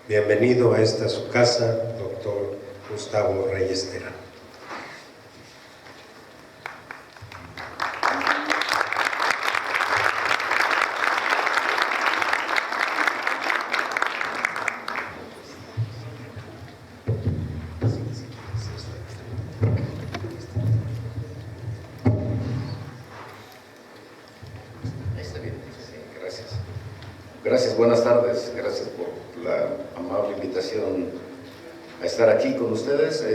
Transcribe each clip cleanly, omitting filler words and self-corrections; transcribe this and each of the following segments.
Bienvenido a esta su casa, doctor Gustavo Reyes Terán. Gracias, buenas tardes, gracias por la amable invitación a estar aquí con ustedes.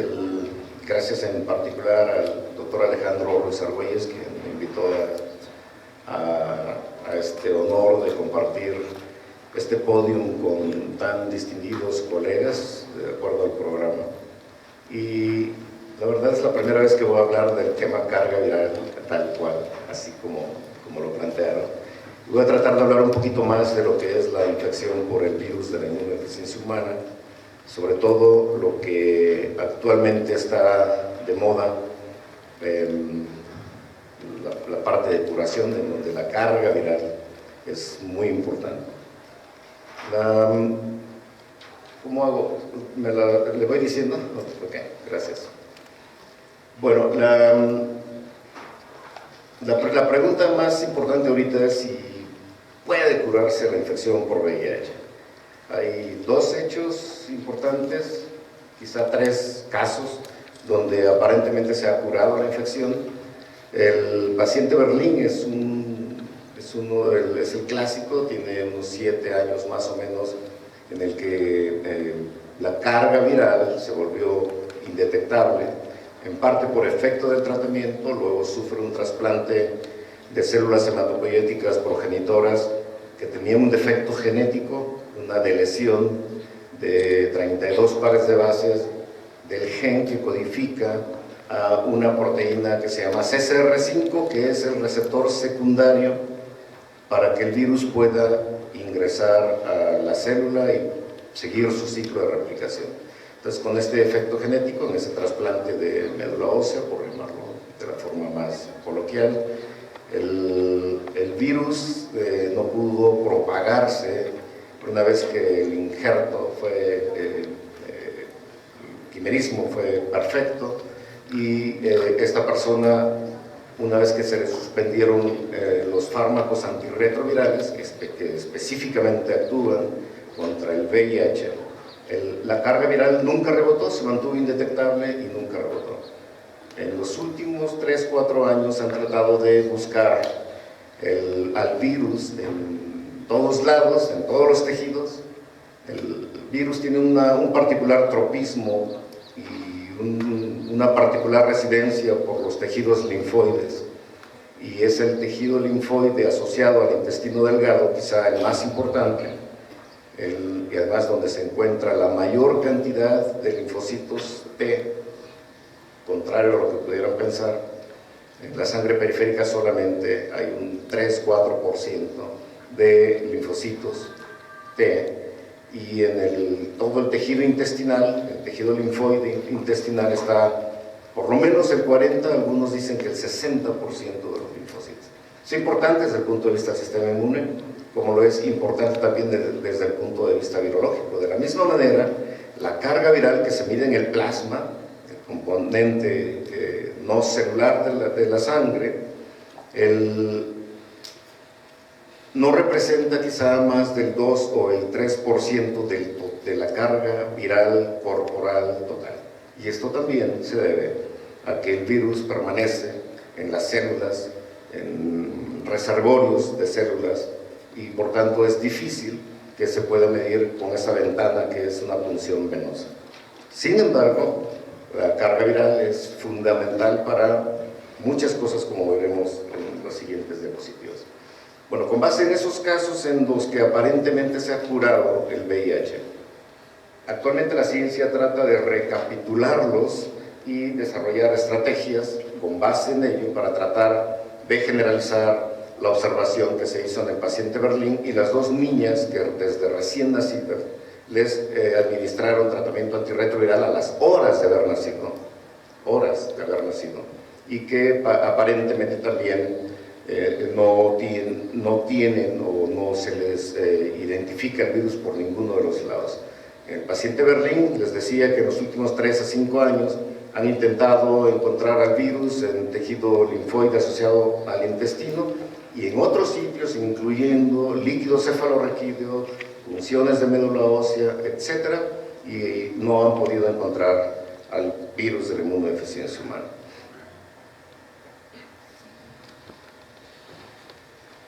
Gracias en particular al doctor Alejandro Ruiz Argüelles, que me invitó a este honor de compartir este podium con tan distinguidos colegas, de acuerdo al programa. Y la verdad es la primera vez que voy a hablar del tema carga viral tal cual, así como lo plantearon. Voy a tratar de hablar un poquito más de lo que es la infección por el virus de la inmunodeficiencia humana, sobre todo lo que actualmente está de moda, la parte de curación, en donde la carga viral es muy importante. ¿Cómo hago? ¿Le voy diciendo? Ok, gracias. Bueno, la pregunta más importante ahorita es si puede curarse la infección por VIH. Hay dos hechos importantes, quizá tres casos, donde aparentemente se ha curado la infección. El paciente Berlín es el clásico, tiene unos 7 años más o menos, en el que la carga viral se volvió indetectable, en parte por efecto del tratamiento. Luego sufre un trasplante de células hematopoyéticas progenitoras que tenían un defecto genético, una deleción de 32 pares de bases del gen que codifica a una proteína que se llama CCR5, que es el receptor secundario para que el virus pueda ingresar a la célula y seguir su ciclo de replicación. Entonces, con este defecto genético, en ese trasplante de médula ósea, por llamarlo de la forma más coloquial, el virus no pudo propagarse una vez que el injerto el quimerismo fue perfecto, y esta persona, una vez que se le suspendieron los fármacos antirretrovirales que específicamente actúan contra el VIH, la carga viral nunca rebotó, se mantuvo indetectable y nunca rebotó. En los últimos 3-4 años han tratado de buscar al virus en todos lados, en todos los tejidos. El virus tiene un particular tropismo y una particular residencia por los tejidos linfoides, y es el tejido linfoide asociado al intestino delgado, quizá el más importante, y además donde se encuentra la mayor cantidad de linfocitos T, contrario a lo que pudieran pensar. En la sangre periférica solamente hay un 3-4% de linfocitos T, y en todo el tejido intestinal, el tejido linfoide intestinal, está por lo menos el 40%, algunos dicen que el 60% de los linfocitos. Es importante desde el punto de vista del sistema inmune, como lo es importante también desde el punto de vista virológico. De la misma manera, la carga viral que se mide en el plasma, el componente no celular de la sangre, no representa quizá más del 2 o el 3% de la carga viral corporal total. Y esto también se debe a que el virus permanece en las células, en reservorios de células, y por tanto es difícil que se pueda medir con esa ventana que es una punción venosa. Sin embargo, la carga viral es fundamental para muchas cosas, como veremos en las siguientes diapositivas. Bueno, con base en esos casos en los que aparentemente se ha curado el VIH, actualmente la ciencia trata de recapitularlos y desarrollar estrategias con base en ello para tratar de generalizar la observación que se hizo en el paciente Berlín y las dos niñas que desde recién nacidas les administraron tratamiento antirretroviral a las horas de haber nacido, y que aparentemente también no tienen o no se les identifica el virus por ninguno de los lados. En el paciente Berlín, les decía que en los últimos 3 a 5 años han intentado encontrar al virus en tejido linfoide asociado al intestino y en otros sitios, incluyendo líquido cefalorraquídeo, funciones de médula ósea, etc., y no han podido encontrar al virus de la inmunodeficiencia humana.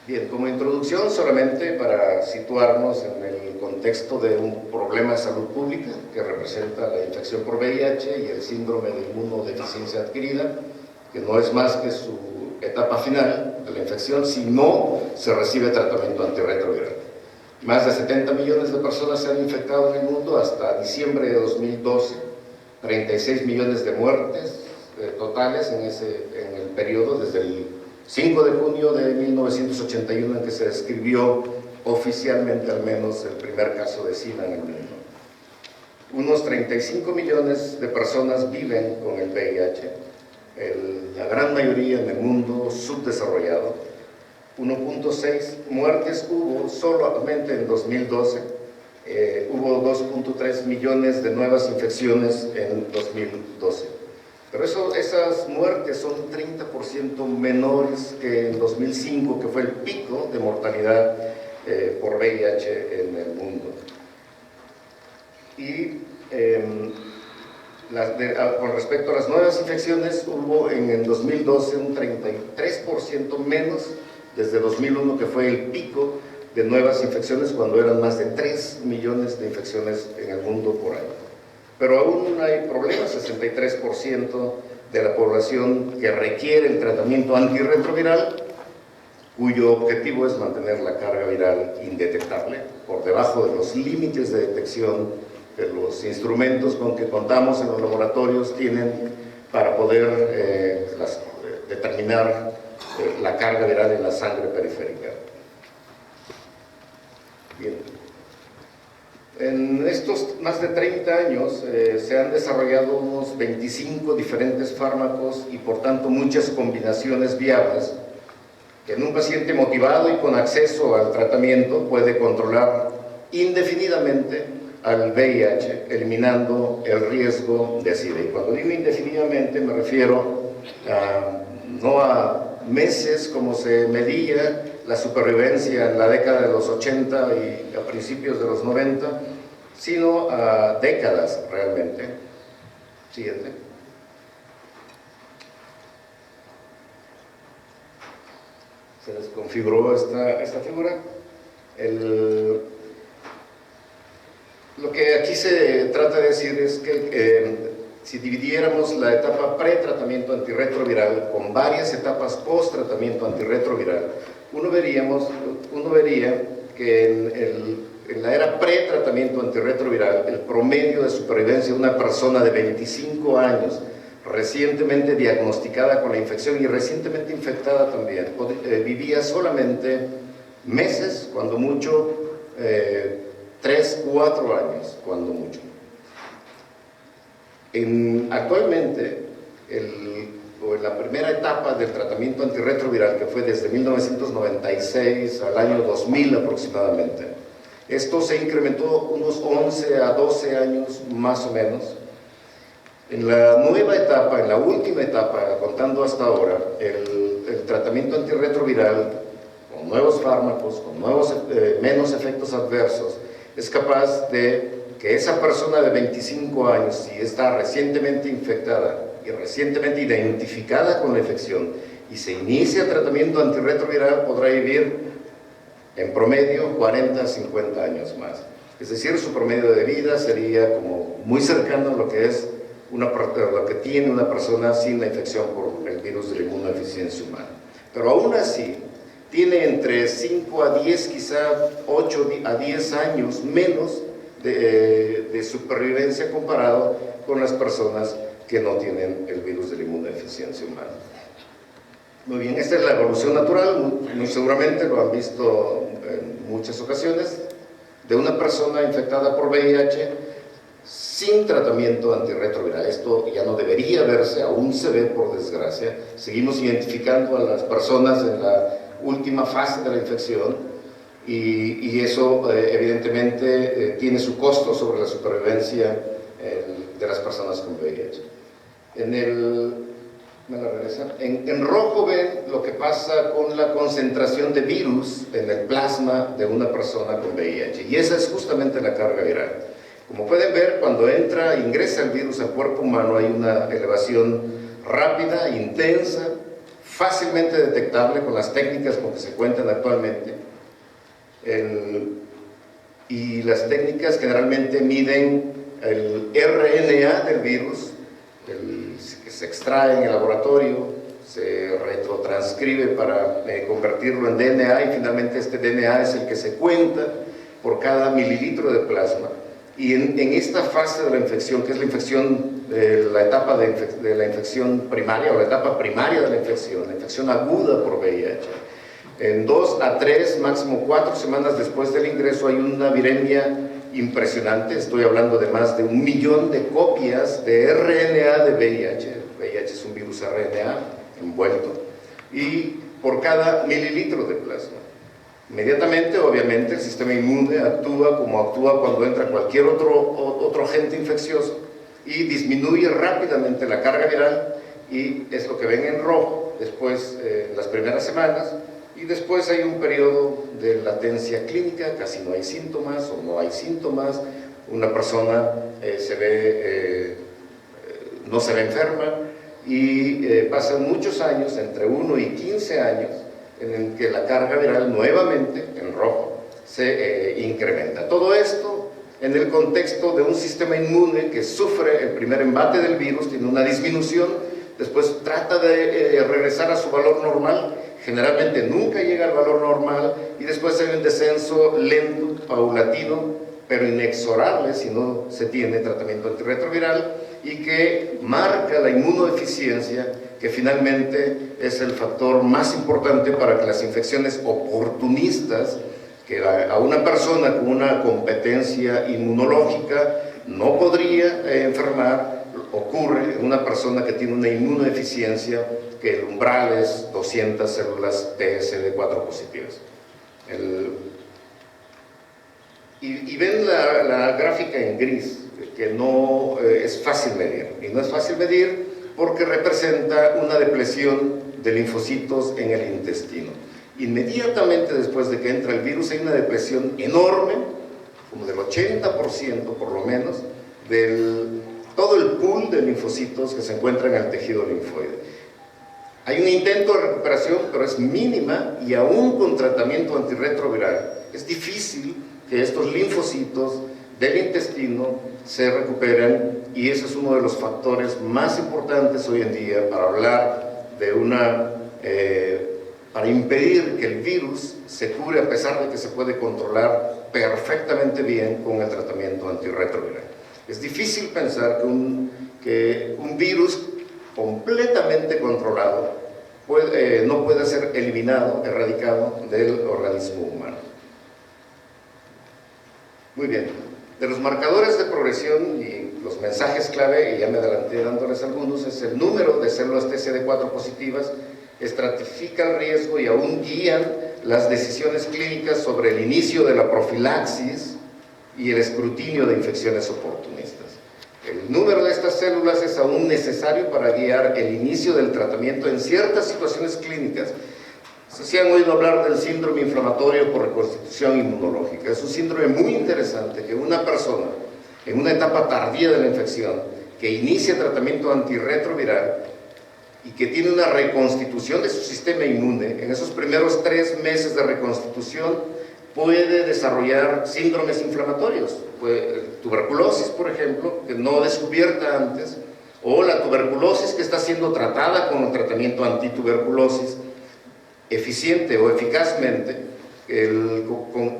Bien, como introducción, solamente para situarnos en el contexto de un problema de salud pública que representa la infección por VIH y el síndrome de inmunodeficiencia adquirida, que no es más que su etapa final de la infección si no se recibe tratamiento antirretroviral. Más de 70 millones de personas se han infectado en el mundo hasta diciembre de 2012, 36 millones de muertes totales en el periodo desde el 5 de junio de 1981 en que se describió oficialmente al menos el primer caso de SIDA en el mundo. Unos 35 millones de personas viven con el VIH, la gran mayoría en el mundo subdesarrollado. 1.6 muertes hubo solamente en 2012, hubo 2.3 millones de nuevas infecciones en 2012. Pero esas muertes son 30% menores que en 2005, que fue el pico de mortalidad por VIH en el mundo. Y con respecto a las nuevas infecciones, hubo en el 2012 un 33% menos desde 2001, que fue el pico de nuevas infecciones, cuando eran más de 3 millones de infecciones en el mundo por año. Pero aún hay problemas, 63% de la población que requiere el tratamiento antirretroviral, cuyo objetivo es mantener la carga viral indetectable, por debajo de los límites de detección que los instrumentos con que contamos en los laboratorios tienen para poder determinar la carga viral en la sangre periférica. Bien. En estos más de 30 años se han desarrollado unos 25 diferentes fármacos y por tanto muchas combinaciones viables que en un paciente motivado y con acceso al tratamiento puede controlar indefinidamente al VIH, eliminando el riesgo de SIDA. Y cuando digo indefinidamente me refiero no a meses como se medía la supervivencia en la década de los 80 y a principios de los 90, sino a décadas realmente. Siguiente. Se desconfiguró esta figura. Lo que aquí se trata de decir es que si dividiéramos la etapa pre-tratamiento antirretroviral con varias etapas post-tratamiento antirretroviral, uno vería que en la era pre-tratamiento antirretroviral, el promedio de supervivencia de una persona de 25 años, recientemente diagnosticada con la infección y recientemente infectada también, vivía solamente meses, cuando mucho, 3, 4 años, cuando mucho. Actualmente, en la primera etapa del tratamiento antirretroviral, que fue desde 1996 al año 2000 aproximadamente, esto se incrementó unos 11 a 12 años más o menos. En la nueva etapa, en la última etapa, contando hasta ahora, el tratamiento antirretroviral, con nuevos fármacos, con menos efectos adversos, es capaz de que esa persona de 25 años, si está recientemente infectada y recientemente identificada con la infección y se inicia tratamiento antirretroviral, podrá vivir en promedio 40 a 50 años más. Es decir, su promedio de vida sería como muy cercano a lo que es lo que tiene una persona sin la infección por el virus de la inmunodeficiencia humana. Pero aún así, tiene entre 5 a 10, quizá 8 a 10 años menos de supervivencia comparado con las personas que no tienen el virus de la inmunodeficiencia humana. Muy bien, esta es la evolución natural, muy seguramente lo han visto en muchas ocasiones, de una persona infectada por VIH sin tratamiento antirretroviral. Esto ya no debería verse, aún se ve por desgracia. Seguimos identificando a las personas en la última fase de la infección y eso evidentemente tiene su costo sobre la supervivencia de las personas con VIH. En rojo ven lo que pasa con la concentración de virus en el plasma de una persona con VIH, y esa es justamente la carga viral. Como pueden ver, cuando ingresa el virus al cuerpo humano, hay una elevación rápida, intensa, fácilmente detectable con las técnicas con que se cuentan actualmente. Y las técnicas generalmente miden el RNA del virus, que se extrae en el laboratorio, se retrotranscribe para convertirlo en DNA, y finalmente este DNA es el que se cuenta por cada mililitro de plasma. Y en esta fase de la infección, que es la infección, la etapa de la infección primaria, o la etapa primaria de la infección aguda por VIH, en 2 a 3, máximo 4 semanas después del ingreso hay una viremia impresionante. Estoy hablando de más de 1 millón de copias de RNA de VIH. VIH es un virus RNA envuelto, y por cada mililitro de plasma. Inmediatamente, obviamente, el sistema inmune actúa como actúa cuando entra cualquier otro agente infeccioso, y disminuye rápidamente la carga viral, y es lo que ven en rojo después, las primeras semanas, y después hay un periodo de latencia clínica, casi no hay síntomas o no hay síntomas, una persona no se ve enferma, y pasan muchos años, entre 1 y 15 años, en el que la carga viral nuevamente, en rojo, se incrementa. Todo esto en el contexto de un sistema inmune que sufre el primer embate del virus, tiene una disminución, después trata de regresar a su valor normal, generalmente nunca llega al valor normal, y después hay un descenso lento, paulatino, pero inexorable si no se tiene tratamiento antirretroviral, y que marca la inmunodeficiencia, que finalmente es el factor más importante para que las infecciones oportunistas, que a una persona con una competencia inmunológica no podría enfermar, ocurre en una persona que tiene una inmunodeficiencia, que el umbral es 200 células TSD4 positivas. Y ven la gráfica en gris, que no es fácil medir, y no es fácil medir porque representa una depresión de linfocitos en el intestino. Inmediatamente después de que entra el virus hay una depresión enorme, como del 80% por lo menos, del todo el pool de linfocitos que se encuentra en el tejido linfoide. Hay un intento de recuperación, pero es mínima, y aún con tratamiento antirretroviral es difícil que estos linfocitos del intestino se recuperen, y ese es uno de los factores más importantes hoy en día para hablar de para impedir que el virus se cure, a pesar de que se puede controlar perfectamente bien con el tratamiento antirretroviral. Es difícil pensar que un virus completamente controlado no pueda ser eliminado, erradicado del organismo humano. Muy bien, de los marcadores de progresión y los mensajes clave, y ya me adelanté dándoles algunos, es el número de células TCD4 positivas, estratifica el riesgo y aún guían las decisiones clínicas sobre el inicio de la profilaxis y el escrutinio de infecciones oportunistas. El número de estas células es aún necesario para guiar el inicio del tratamiento en ciertas situaciones clínicas. Si han oído hablar del síndrome inflamatorio por reconstitución inmunológica, es un síndrome muy interesante que una persona en una etapa tardía de la infección que inicia tratamiento antirretroviral y que tiene una reconstitución de su sistema inmune, en esos primeros 3 meses de reconstitución puede desarrollar síndromes inflamatorios, tuberculosis, por ejemplo, que no descubierta antes, o la tuberculosis que está siendo tratada con un tratamiento antituberculosis eficiente o eficazmente,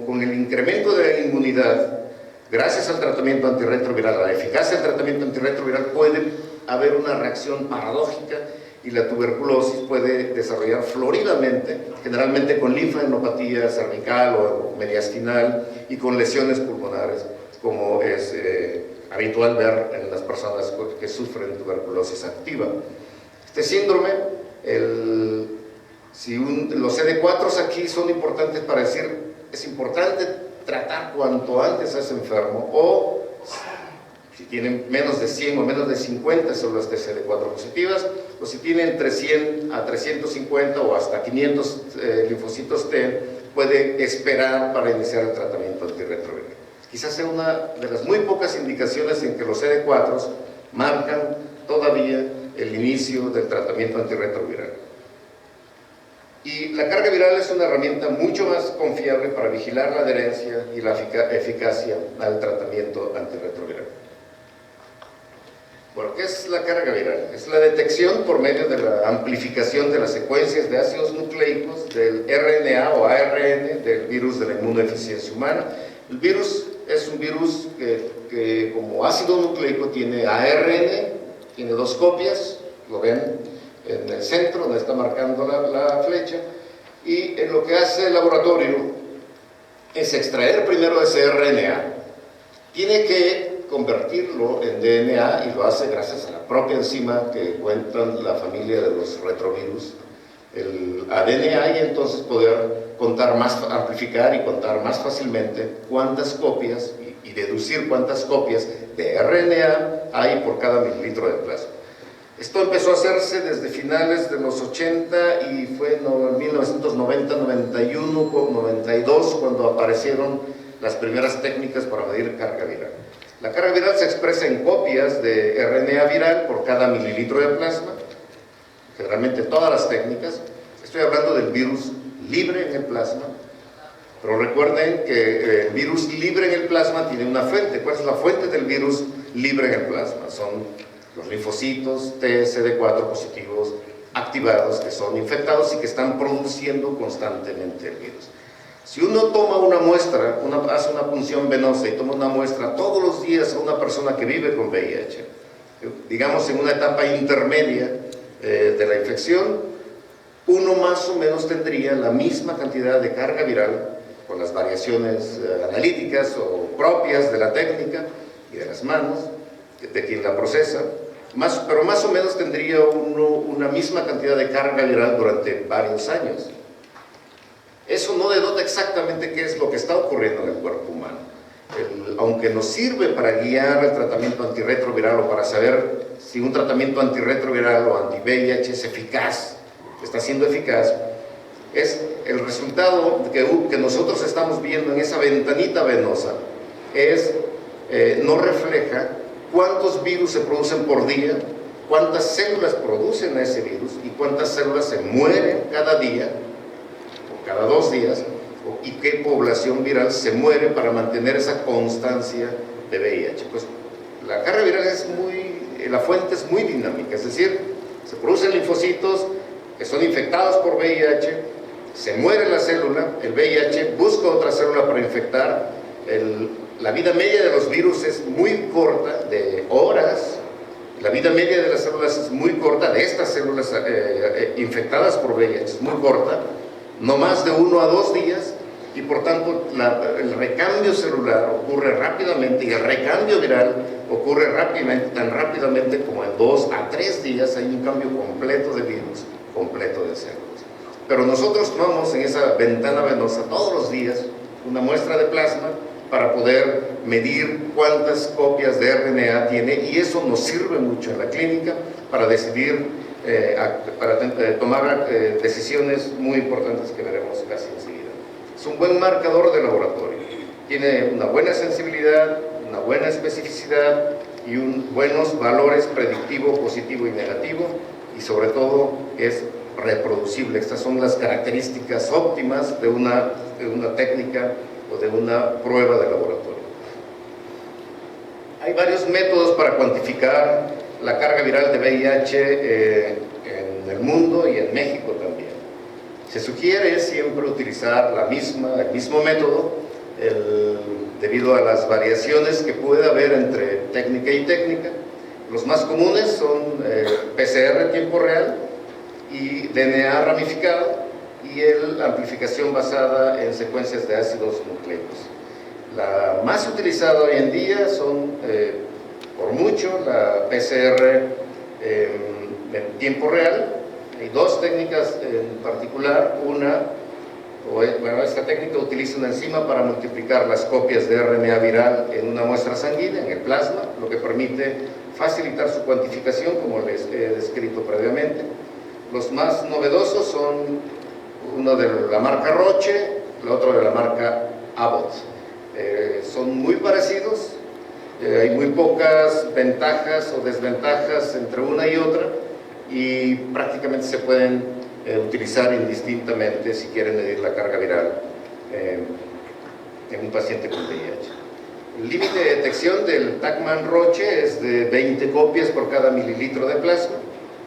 con el incremento de la inmunidad, gracias al tratamiento antirretroviral, a la eficacia del tratamiento antirretroviral, puede haber una reacción paradójica y la tuberculosis puede desarrollar floridamente, generalmente con linfadenopatía cervical o mediastinal y con lesiones pulmonares, como es habitual ver en las personas que sufren tuberculosis activa. Este síndrome, los CD4 aquí son importantes para decir, Es importante tratar cuanto antes a ese enfermo, o si tienen menos de 100 o menos de 50 células TCD4 positivas, o si tienen entre 100 a 350 o hasta 500 linfocitos T, puede esperar para iniciar el tratamiento antirretroviral. Quizás sea una de las muy pocas indicaciones en que los CD4 marcan todavía el inicio del tratamiento antirretroviral. Y la carga viral es una herramienta mucho más confiable para vigilar la adherencia y la eficacia al tratamiento antirretroviral. Bueno, ¿qué es la carga viral? Es la detección por medio de la amplificación de las secuencias de ácidos nucleicos del RNA o ARN del virus de la inmunodeficiencia humana. El virus es un virus que como ácido nucleico tiene ARN, tiene dos copias, lo ven en el centro donde está marcando la flecha, y lo que hace el laboratorio es extraer primero ese RNA, tiene que convertirlo en DNA, y lo hace gracias a la propia enzima que cuentan la familia de los retrovirus, el ADNA, y entonces poder amplificar y contar más fácilmente cuántas copias y deducir cuántas copias de RNA hay por cada mililitro de plasma. Esto empezó a hacerse desde finales de los 80 y fue en 1990, 91, 92 cuando aparecieron las primeras técnicas para medir carga viral. La carga viral se expresa en copias de RNA viral por cada mililitro de plasma, generalmente todas las técnicas. Estoy hablando del virus libre en el plasma, pero recuerden que el virus libre en el plasma tiene una fuente. ¿Cuál es la fuente del virus libre en el plasma? Son los linfocitos TCD4 positivos activados que son infectados y que están produciendo constantemente el virus. Si uno toma una muestra, hace una punción venosa y toma una muestra todos los días a una persona que vive con VIH, digamos en una etapa intermedia de la infección, uno más o menos tendría la misma cantidad de carga viral, con las variaciones analíticas o propias de la técnica y de las manos, de quien la procesa, pero más o menos tendría uno una misma cantidad de carga viral durante varios años. Eso no denota exactamente qué es lo que está ocurriendo en el cuerpo humano. Aunque nos sirve para guiar el tratamiento antirretroviral o para saber si un tratamiento antirretroviral o anti-VIH es eficaz, está siendo eficaz, es el resultado que nosotros estamos viendo en esa ventanita venosa, no refleja cuántos virus se producen por día, cuántas células producen ese virus y cuántas células se mueren cada día o cada 2 días, y qué población viral se muere para mantener esa constancia de VIH. Pues la carga viral la fuente es muy dinámica, es decir, se producen linfocitos que son infectados por VIH, se muere la célula, el VIH busca otra célula para infectar. La vida media de los virus es muy corta, de horas. La vida media de las células es muy corta, de estas células infectadas por VIH es muy corta, no más de 1 a 2 días, y por tanto el recambio celular ocurre rápidamente, y el recambio viral ocurre rápidamente, tan rápidamente como en 2 a 3 días hay un cambio completo de virus, completo de células. Pero nosotros tomamos en esa ventana venosa todos los días una muestra de plasma para poder medir cuántas copias de RNA tiene, y eso nos sirve mucho en la clínica para decidir, para tomar decisiones muy importantes que veremos casi enseguida. Es un buen marcador de laboratorio, tiene una buena sensibilidad, una buena especificidad y buenos valores predictivo, positivo y negativo, y sobre todo es reproducible. Estas son las características óptimas de una técnica o de una prueba de laboratorio. Hay varios métodos para cuantificar la carga viral de VIH en el mundo y en México también. Se sugiere siempre utilizar el mismo método, debido a las variaciones que puede haber entre técnica y técnica. Los más comunes son PCR tiempo real y DNA ramificado, y la amplificación basada en secuencias de ácidos nucleicos. La más utilizada hoy en día son, por mucho, la PCR en tiempo real. Hay 2 técnicas en particular, una Bueno, esta técnica utiliza una enzima para multiplicar las copias de RNA viral en una muestra sanguínea, en el plasma, lo que permite facilitar su cuantificación, como les he descrito previamente. Los más novedosos son uno de la marca Roche, el otro de la marca Abbott. Son muy parecidos, hay muy pocas ventajas o desventajas entre una y otra, y prácticamente se pueden utilizar indistintamente si quieren medir la carga viral en un paciente con VIH. El límite de detección del Tacman Roche es de 20 copias por cada mililitro de plasma.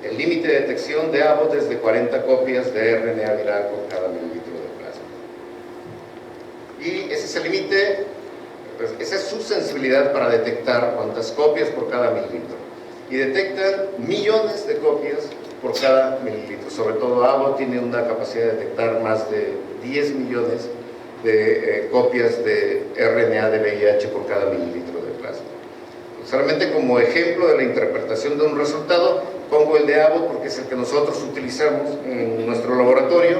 El límite de detección de Abbott es de 40 copias de RNA viral por cada mililitro de plasma. Y ese es el límite, pues, esa es su sensibilidad para detectar cuántas copias por cada mililitro. Y detectan millones de copias por cada mililitro. Sobre todo Abbott tiene una capacidad de detectar más de 10 millones de copias de RNA de VIH por cada mililitro de plasma. Solamente como ejemplo de la interpretación de un resultado, pongo el de Abbott porque es el que nosotros utilizamos en nuestro laboratorio,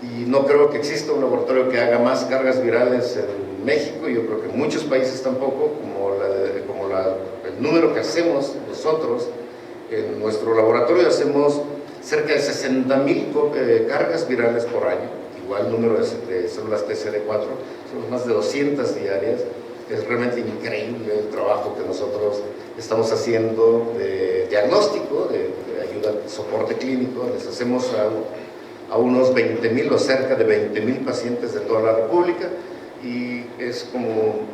y no creo que exista un laboratorio que haga más cargas virales en México. Yo creo que en muchos países tampoco, como el número que hacemos nosotros. En nuestro laboratorio hacemos cerca de 60,000 cargas virales por año, igual número de células TCD4, son más de 200 diarias. Es realmente increíble el trabajo que nosotros estamos haciendo de diagnóstico, de ayuda, soporte clínico. Les hacemos a unos 20,000 o cerca de 20,000 pacientes de toda la República, y es como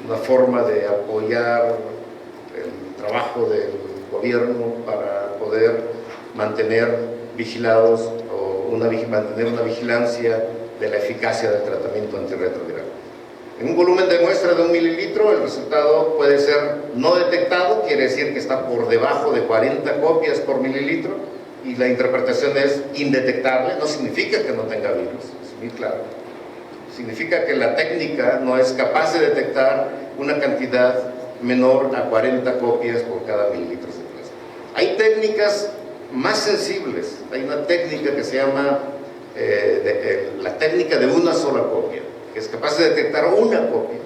una forma de apoyar el trabajo del gobierno para poder mantener vigilados o mantener una vigilancia de la eficacia del tratamiento antirretroviral. En un volumen de muestra de 1 mililitro, el resultado puede ser no detectado, quiere decir que está por debajo de 40 copias por mililitro, y la interpretación es indetectable. No significa que no tenga virus, es muy claro. Significa que la técnica no es capaz de detectar una cantidad menor a 40 copias por cada mililitro de plasma. Hay técnicas más sensibles. Hay una técnica que se llama la técnica de una sola copia, que es capaz de detectar una copia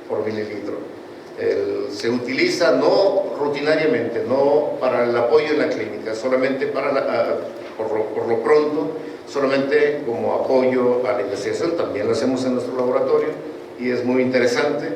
por mililitro. Se utiliza no rutinariamente, no para el apoyo en la clínica, solamente por lo pronto, solamente como apoyo a la investigación. También lo hacemos en nuestro laboratorio, y es muy interesante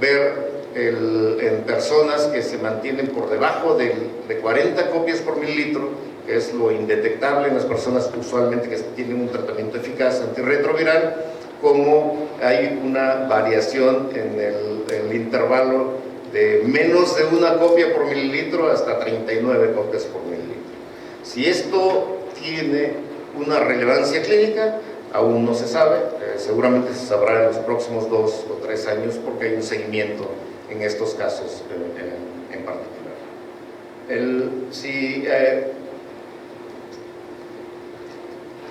ver en personas que se mantienen por debajo de 40 copias por mililitro, que es lo indetectable en las personas usualmente que tienen un tratamiento eficaz antirretroviral, como hay una variación en el intervalo de menos de una copia por mililitro hasta 39 copias por mililitro. Si esto tiene una relevancia clínica, aún no se sabe. Seguramente se sabrá en los próximos 2 o 3 años, porque hay un seguimiento en estos casos en particular.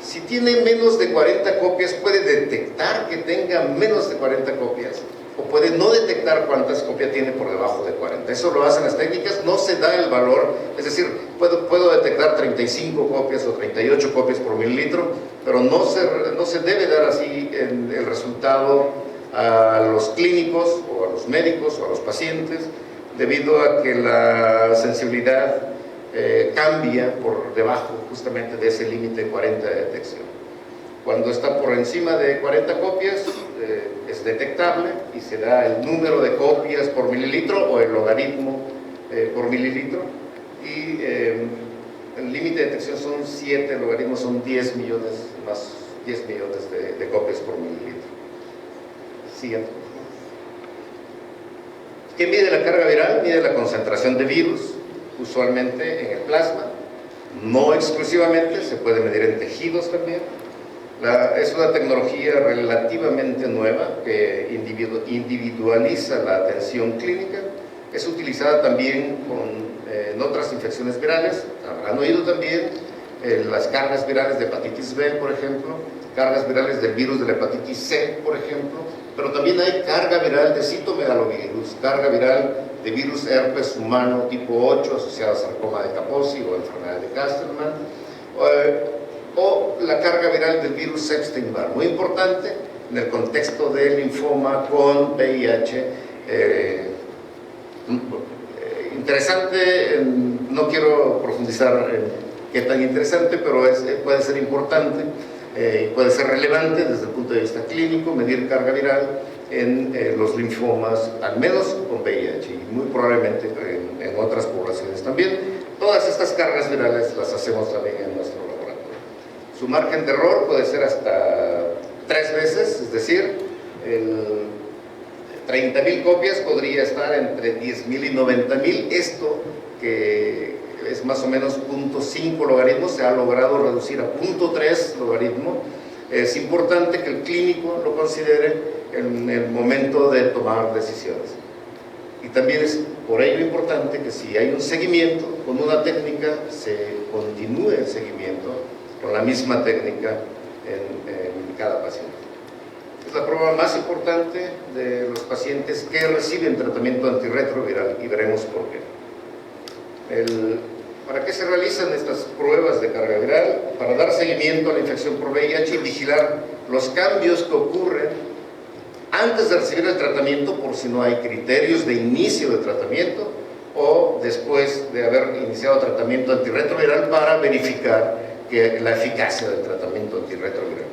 Si tiene menos de 40 copias, puede detectar que tenga menos de 40 copias, o puede no detectar cuántas copias tiene por debajo de 40. Eso lo hacen las técnicas, no se da el valor. Es decir, puedo detectar 35 copias o 38 copias por mililitro, pero no se debe dar así el resultado a los clínicos o a los médicos o a los pacientes, debido a que la sensibilidad cambia por debajo justamente de ese límite de 40 de detección. Cuando está por encima de 40 copias es detectable, y se da el número de copias por mililitro o el logaritmo por mililitro, y el límite de detección son 7, el logaritmo son 10 millones, más 10 millones de copias por mililitro. Siguiente. ¿Qué mide la carga viral? Mide la concentración de virus, usualmente en el plasma, no exclusivamente, se puede medir en tejidos también. Es una tecnología relativamente nueva que individualiza la atención clínica. Es utilizada también en otras infecciones virales. Habrán oído también las cargas virales de hepatitis B, por ejemplo, cargas virales del virus de la hepatitis C, por ejemplo, pero también hay carga viral de citomegalovirus, carga viral de virus herpes humano tipo 8 asociado a sarcoma de Kaposi o enfermedad de Castleman, o o la carga viral del virus Epstein-Barr, muy importante en el contexto del linfoma con VIH. Interesante, no quiero profundizar en qué tan interesante, pero puede ser importante, puede ser relevante desde el punto de vista clínico, medir carga viral en los linfomas, al menos con VIH, y muy probablemente en otras poblaciones también. Todas estas cargas virales las hacemos también en nuestro laboratorio. Su margen de error puede ser hasta 3 veces, es decir, 30.000 copias podría estar entre 10.000 y 90.000. Esto, que es más o menos 0.5 logaritmo, se ha logrado reducir a 0.3 logaritmo. Es importante que el clínico lo considere en el momento de tomar decisiones. Y también es por ello importante que si hay un seguimiento con una técnica, se continúe el seguimiento con la misma técnica en cada paciente. Es la prueba más importante de los pacientes que reciben tratamiento antirretroviral, y veremos por qué. ¿Para qué se realizan estas pruebas de carga viral? Para dar seguimiento a la infección por VIH y vigilar los cambios que ocurren antes de recibir el tratamiento, por si no hay criterios de inicio de tratamiento, o después de haber iniciado tratamiento antirretroviral, para verificar la eficacia del tratamiento antirretroviral.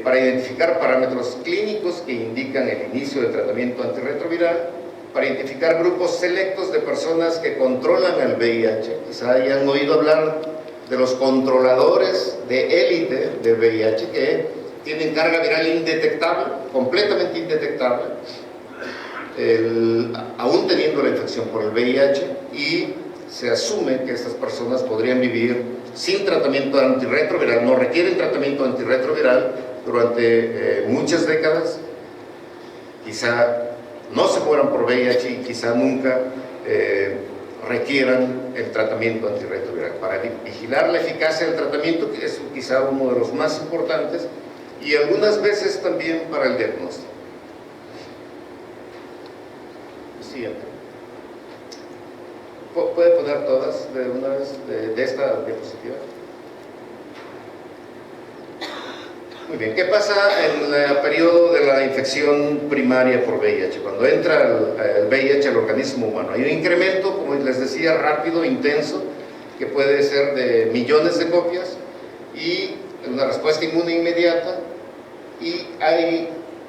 Para identificar parámetros clínicos que indican el inicio del tratamiento antirretroviral, para identificar grupos selectos de personas que controlan el VIH. Quizá hayan oído hablar de los controladores de élite del VIH, que tienen carga viral indetectable, completamente indetectable, aún teniendo la infección por el VIH, y se asume que estas personas podrían vivir sin tratamiento antirretroviral, no requieren tratamiento antirretroviral durante muchas décadas, quizá no se mueran por VIH y quizá nunca requieran el tratamiento antirretroviral. Para vigilar la eficacia del tratamiento, que es quizá uno de los más importantes, y algunas veces también para el diagnóstico. Siguiente. ¿Puede poner todas de una vez de esta diapositiva? Muy bien. ¿Qué pasa en el periodo de la infección primaria por VIH? Cuando entra el VIH al organismo humano, hay un incremento, como les decía, rápido, intenso, que puede ser de millones de copias, y una respuesta inmune inmediata, y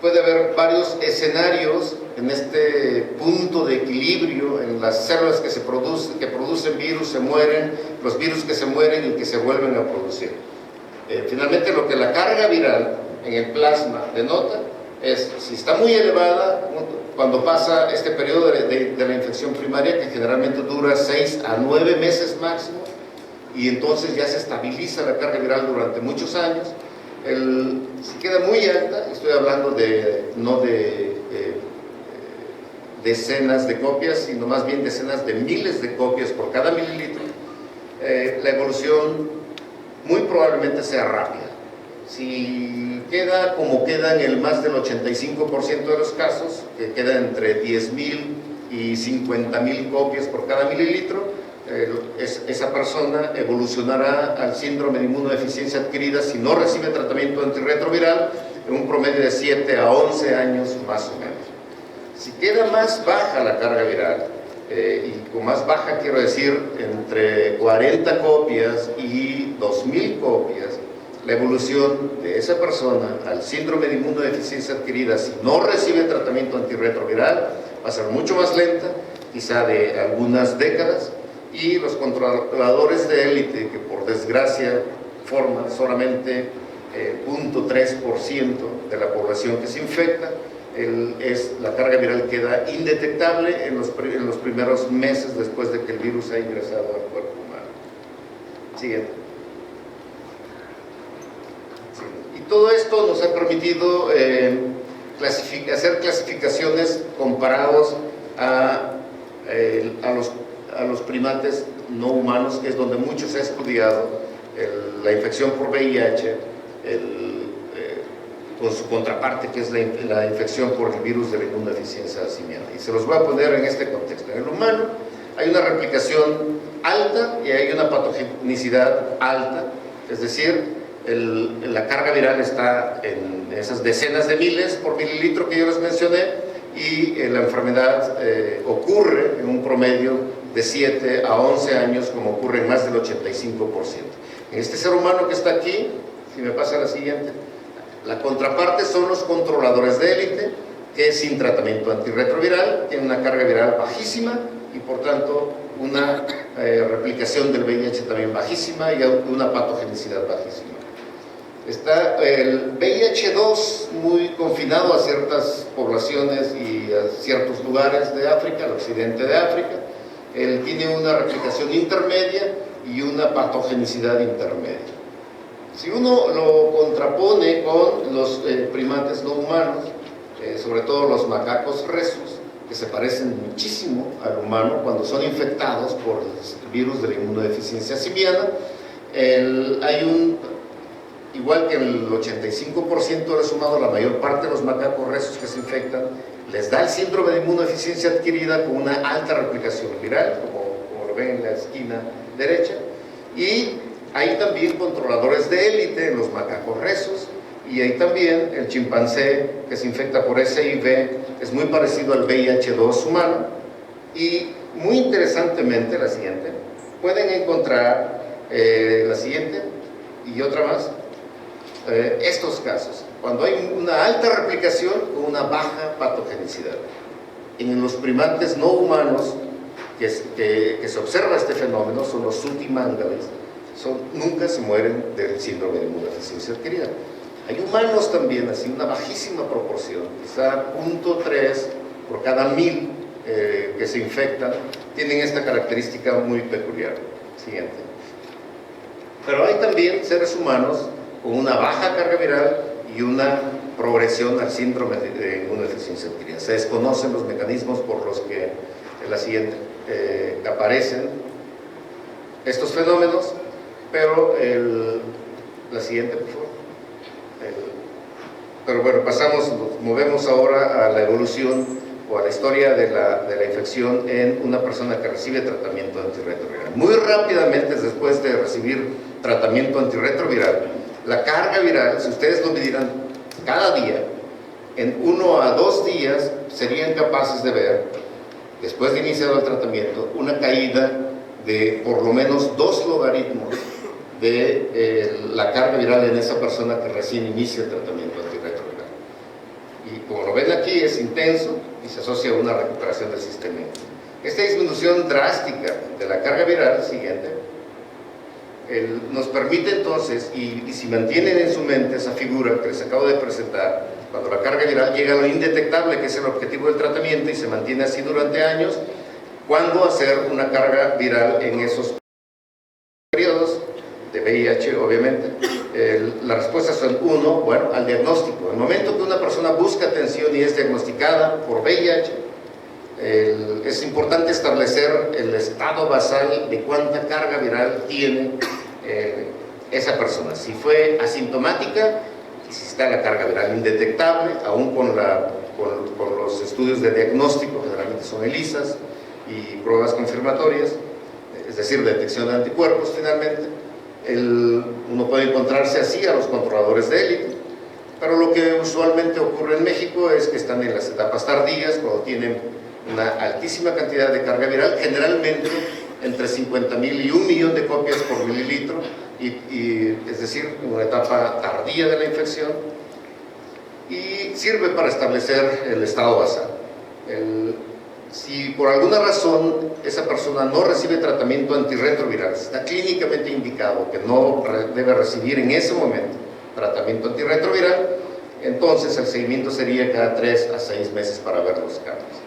puede haber varios escenarios en este punto de equilibrio. En las células que producen virus se mueren, los virus que se mueren y que se vuelven a producir. Finalmente, lo que la carga viral en el plasma denota es, si está muy elevada, cuando pasa este periodo de la infección primaria, que generalmente dura 6 a 9 meses máximo, y entonces ya se estabiliza la carga viral durante muchos años. Si queda muy alta, estoy hablando no de decenas de copias, sino más bien decenas de miles de copias por cada mililitro, la evolución muy probablemente sea rápida. Si queda como queda en el más del 85% de los casos, que queda entre 10.000 y 50.000 copias por cada mililitro, esa persona evolucionará al síndrome de inmunodeficiencia adquirida, si no recibe tratamiento antirretroviral, en un promedio de 7 a 11 años más o menos. Si queda más baja la carga viral, y con más baja quiero decir entre 40 copias y 2.000 copias, la evolución de esa persona al síndrome de inmunodeficiencia adquirida, si no recibe tratamiento antirretroviral, va a ser mucho más lenta, quizá de algunas décadas. Y los controladores de élite, que por desgracia forman solamente 0.3% de la población que se infecta, la carga viral queda indetectable en los primeros meses después de que el virus ha ingresado al cuerpo humano. Siguiente. Y todo esto nos ha permitido hacer clasificaciones comparados a los primates no humanos, que es donde mucho se ha estudiado la infección por VIH, con su contraparte, que es la infección por el virus de la inmunodeficiencia simiana. Y se los voy a poner en este contexto. En el humano hay una replicación alta y hay una patogenicidad alta, es decir, la carga viral está en esas decenas de miles por mililitro que yo les mencioné, y la enfermedad ocurre en un promedio de 7 a 11 años, como ocurre en más del 85%. En este ser humano que está aquí, si me pasa la siguiente, la contraparte son los controladores de élite, que sin tratamiento antirretroviral tienen una carga viral bajísima y por tanto una replicación del VIH también bajísima y una patogenicidad bajísima. Está el VIH-2 muy confinado a ciertas poblaciones y a ciertos lugares de África, el occidente de África. Él tiene una replicación intermedia y una patogenicidad intermedia. Si uno lo contrapone con los primates no humanos, sobre todo los macacos rhesus, que se parecen muchísimo al humano cuando son infectados por el virus de la inmunodeficiencia simiana, igual que el 85% de los humanos, la mayor parte de los macacos rhesus que se infectan, les da el síndrome de inmunodeficiencia adquirida con una alta replicación viral, como lo ven en la esquina derecha, y hay también controladores de élite en los macacos rhesus, y hay también el chimpancé que se infecta por SIV, es muy parecido al VIH-2 humano, y muy interesantemente, la siguiente, pueden encontrar la siguiente y otra más, estos casos, cuando hay una alta replicación con una baja patogenicidad. En los primates no humanos que se observa este fenómeno, son los sutimangales, nunca se mueren del síndrome de inmunodeficiencia adquirida. Hay humanos también, así una bajísima proporción, quizá 0.3 por cada 1000 que se infectan, tienen esta característica muy peculiar. Siguiente. Pero hay también seres humanos con una baja carga viral y una progresión al síndrome de inmunodeficiencia adquirida. Se desconocen los mecanismos por los que la siguiente aparecen estos fenómenos, pero la siguiente, por favor. Pero bueno, nos movemos ahora a la evolución o a la historia de la infección en una persona que recibe tratamiento antirretroviral. Muy rápidamente, después de recibir tratamiento antirretroviral, la carga viral, si ustedes lo midieran cada día, en 1 a 2 días serían capaces de ver, después de iniciado el tratamiento, una caída de por lo menos 2 logaritmos de la carga viral en esa persona que recién inicia el tratamiento antirretroviral. Y como lo ven aquí, es intenso y se asocia a una recuperación del sistema inmune. Esta disminución drástica de la carga viral, siguiente, nos permite entonces, y si mantienen en su mente esa figura que les acabo de presentar, cuando la carga viral llega a lo indetectable, que es el objetivo del tratamiento, y se mantiene así durante años, ¿cuándo hacer una carga viral en esos periodos de VIH, obviamente? Las respuestas son: 1, bueno, al diagnóstico. En el momento que una persona busca atención y es diagnosticada por VIH, es importante establecer el estado basal de cuánta carga viral tiene esa persona. Si fue asintomática, si está la carga viral indetectable, aún con los estudios de diagnóstico, generalmente son ELISAs y pruebas confirmatorias, es decir, detección de anticuerpos finalmente. Uno puede encontrarse así a los controladores de élite, pero lo que usualmente ocurre en México es que están en las etapas tardías, cuando tienen una altísima cantidad de carga viral, generalmente entre 50,000 y 1 millón de copias por mililitro, es decir, una etapa tardía de la infección, y sirve para establecer el estado basal. Si por alguna razón esa persona no recibe tratamiento antirretroviral, está clínicamente indicado que no debe recibir en ese momento tratamiento antirretroviral, entonces el seguimiento sería cada 3 a 6 meses para ver los cambios.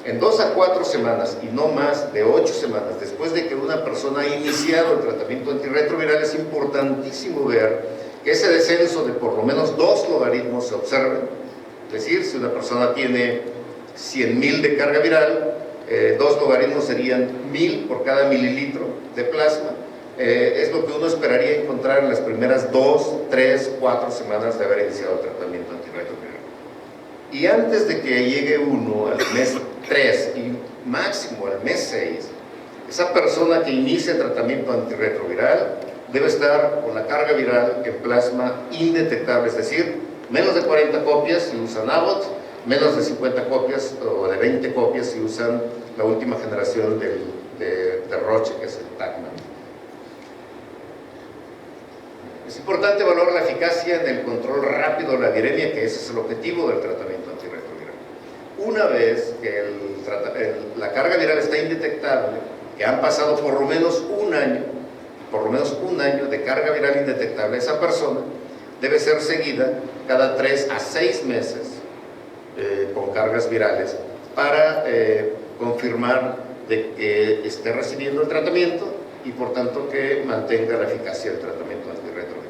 En 2 a 4 semanas y no más de 8 semanas después de que una persona ha iniciado el tratamiento antirretroviral, es importantísimo ver que ese descenso de por lo menos 2 logaritmos se observe. Es decir, si una persona tiene 100,000 de carga viral, 2 logaritmos serían 1000 por cada mililitro de plasma. Es lo que uno esperaría encontrar en las primeras 2, 3, 4 semanas de haber iniciado el tratamiento antirretroviral. Y antes de que llegue uno al mes 3 y máximo al mes 6, esa persona que inicia el tratamiento antirretroviral debe estar con la carga viral en plasma indetectable, es decir, menos de 40 copias si usan Abbott, menos de 50 copias o de 20 copias si usan la última generación de Roche, que es el Tacman. Es importante valorar la eficacia en el control rápido de la viremia, que ese es el objetivo del tratamiento antirretroviral. Una vez que la carga viral está indetectable, que han pasado por lo menos un año de carga viral indetectable, esa persona debe ser seguida cada 3 a 6 meses con cargas virales para confirmar de que esté recibiendo el tratamiento y por tanto que mantenga la eficacia del tratamiento antirretroviral.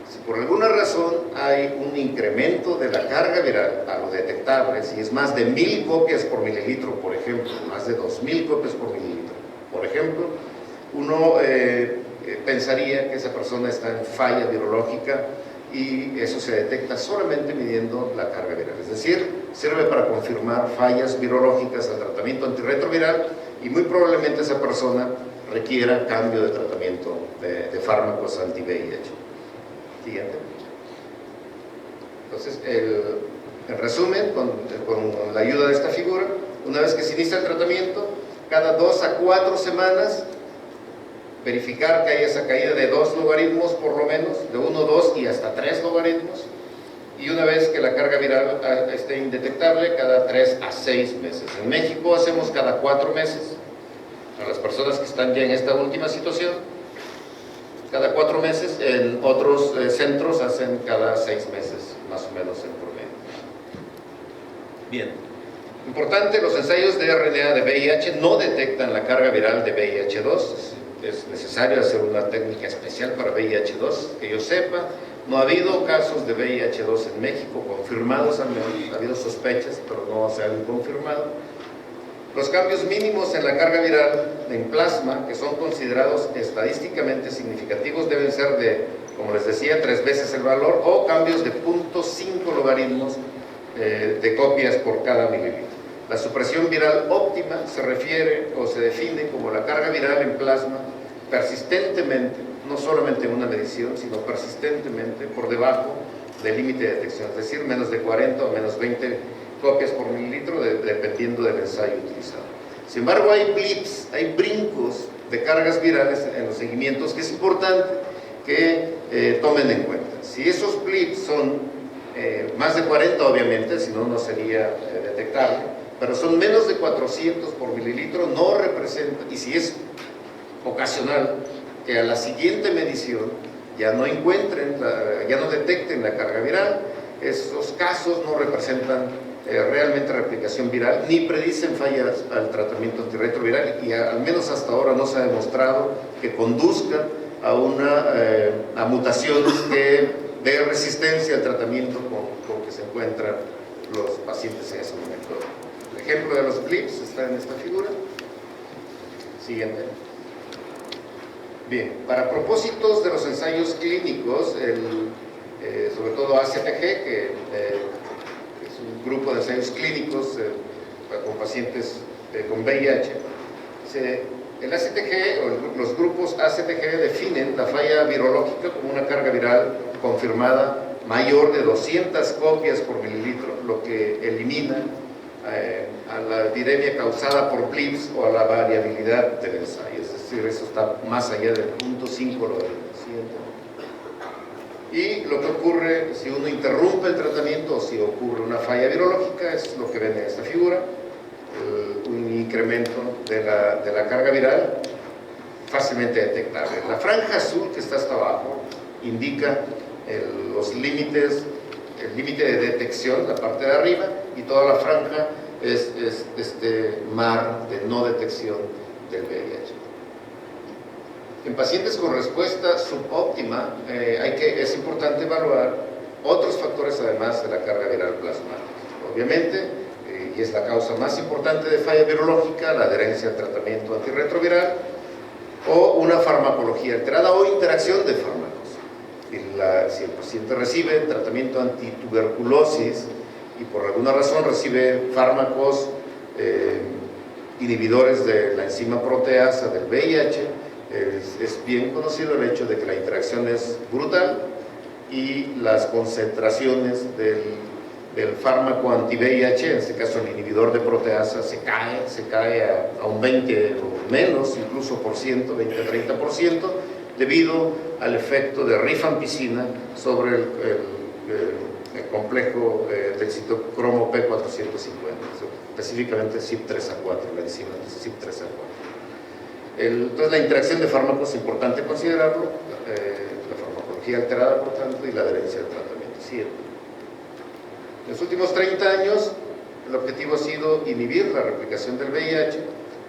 Si por alguna razón hay un incremento de la carga viral a lo detectable, si es más de 1000 copias por mililitro, por ejemplo, más de 2000 copias por mililitro, por ejemplo, uno pensaría que esa persona está en falla virológica y eso se detecta solamente midiendo la carga viral. Es decir, sirve para confirmar fallas virológicas al tratamiento antirretroviral y muy probablemente esa persona requiera cambio de tratamiento de fármacos anti-VIH. Siguiente. Entonces, en resumen, con la ayuda de esta figura, una vez que se inicia el tratamiento, cada 2 a 4 semanas, verificar que hay esa caída de 2 logaritmos por lo menos, de 1, 2 y hasta 3 logaritmos, y una vez que la carga viral esté indetectable, cada 3 a 6 meses. En México hacemos cada 4 meses, a las personas que están ya en esta última situación, cada 4 meses, en otros centros hacen cada 6 meses, más o menos en promedio. Bien. Importante, los ensayos de RNA de VIH no detectan la carga viral de VIH-2. Es necesario hacer una técnica especial para VIH-2, que yo sepa. No ha habido casos de VIH-2 en México confirmados, al menos. Ha habido sospechas, pero no se han confirmado. Los cambios mínimos en la carga viral en plasma, que son considerados estadísticamente significativos, deben ser de, como les decía, 3 veces el valor, o cambios de 0.5 logaritmos de copias por cada mililitro. La supresión viral óptima se refiere o se define como la carga viral en plasma persistentemente, no solamente en una medición, sino persistentemente por debajo del límite de detección, es decir, menos de 40 o menos 20 copias por mililitro, dependiendo del ensayo utilizado. Sin embargo, hay blips, hay brincos de cargas virales en los seguimientos que es importante que tomen en cuenta. Si esos blips son más de 40, obviamente, si no, no sería detectable, pero son menos de 400 por mililitro, no representa, y si es ocasional, que a la siguiente medición ya no encuentren, ya no detecten la carga viral, esos casos no representan realmente replicación viral, ni predicen fallas al tratamiento antirretroviral, y al menos hasta ahora no se ha demostrado que conduzca a mutaciones de resistencia al tratamiento con que se encuentran los pacientes en ese momento. El ejemplo de los blips está en esta figura. Siguiente. Bien, para propósitos de los ensayos clínicos, sobre todo ACTG, que es un grupo de ensayos clínicos con pacientes con VIH, el ACTG o los grupos ACTG definen la falla virológica como una carga viral confirmada mayor de 200 copias por mililitro, lo que elimina a la viremia causada por blips o a la variabilidad del ensayo, es decir, eso está más allá del 0.5 logaritmo. Y lo que ocurre si uno interrumpe el tratamiento o si ocurre una falla virológica es lo que ven en esta figura, un incremento de la carga viral fácilmente detectable. La franja azul que está hasta abajo indica los límites, el límite de detección, la parte de arriba, y toda la franja es este mar de no detección del VIH. En pacientes con respuesta subóptima es importante evaluar otros factores además de la carga viral plasmática. Obviamente, y es la causa más importante de falla virológica, la adherencia al tratamiento antirretroviral o una farmacología alterada o interacción de fármacos. Si el paciente recibe tratamiento antituberculosis y por alguna razón recibe fármacos inhibidores de la enzima proteasa del VIH, Es bien conocido el hecho de que la interacción es brutal y las concentraciones del fármaco anti-VIH, en este caso el inhibidor de proteasa, se cae a un 20 o menos, incluso por ciento, 20-30%, debido al efecto de rifampicina sobre el complejo del citocromo P450, específicamente CYP3A4, la enzima CYP3A4. Entonces la interacción de fármacos es importante considerarlo, la farmacología alterada por tanto y la adherencia al tratamiento. Sí, en los últimos 30 años el objetivo ha sido inhibir la replicación del VIH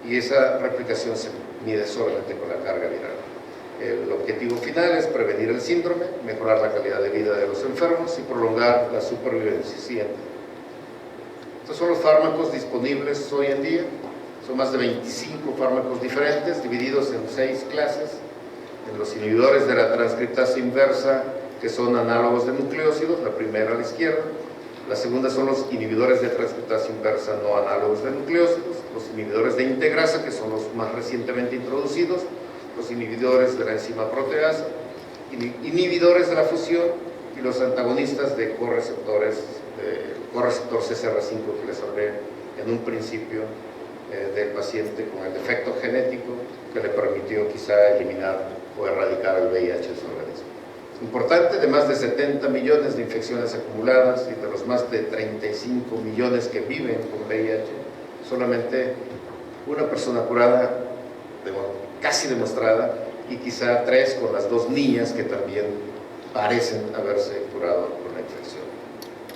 y esa replicación se mide solamente con la carga viral. El objetivo final es prevenir el síndrome, mejorar la calidad de vida de los enfermos y prolongar la supervivencia. Estos son los fármacos disponibles hoy en día. Son más de 25 fármacos diferentes, divididos en 6 clases. En los inhibidores de la transcriptasa inversa, que son análogos de nucleósidos, la primera a la izquierda. La segunda son los inhibidores de transcriptasa inversa no análogos de nucleósidos. Los inhibidores de integrasa, que son los más recientemente introducidos. Los inhibidores de la enzima proteasa, inhibidores de la fusión y los antagonistas de correceptores, correceptor CCR5 que les hablé en un principio del paciente con el defecto genético que le permitió quizá eliminar o erradicar el VIH de su organismo. Es importante, de más de 70 millones de infecciones acumuladas y de los más de 35 millones que viven con VIH, solamente una persona curada, casi demostrada, y quizá 3 con las 2 niñas que también parecen haberse curado con la infección.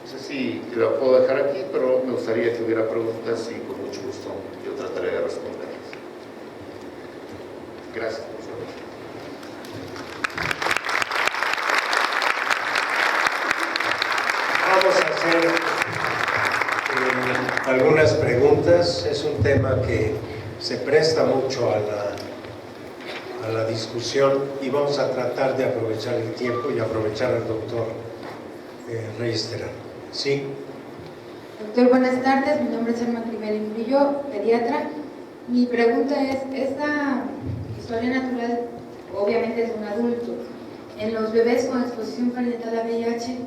No sé si lo puedo dejar aquí, pero me gustaría que hubiera preguntas y con mucho gusto yo trataré de responderlas. Gracias, profesor. Vamos a hacer algunas preguntas. Es un tema que se presta mucho a la discusión y vamos a tratar de aprovechar el tiempo y aprovechar al doctor Reyes Terán. ¿Sí? Doctor, buenas tardes. Mi nombre es Emma Clivel Murillo, pediatra. Mi pregunta es, esta historia natural obviamente es un adulto. ¿En los bebés con exposición parental a VIH?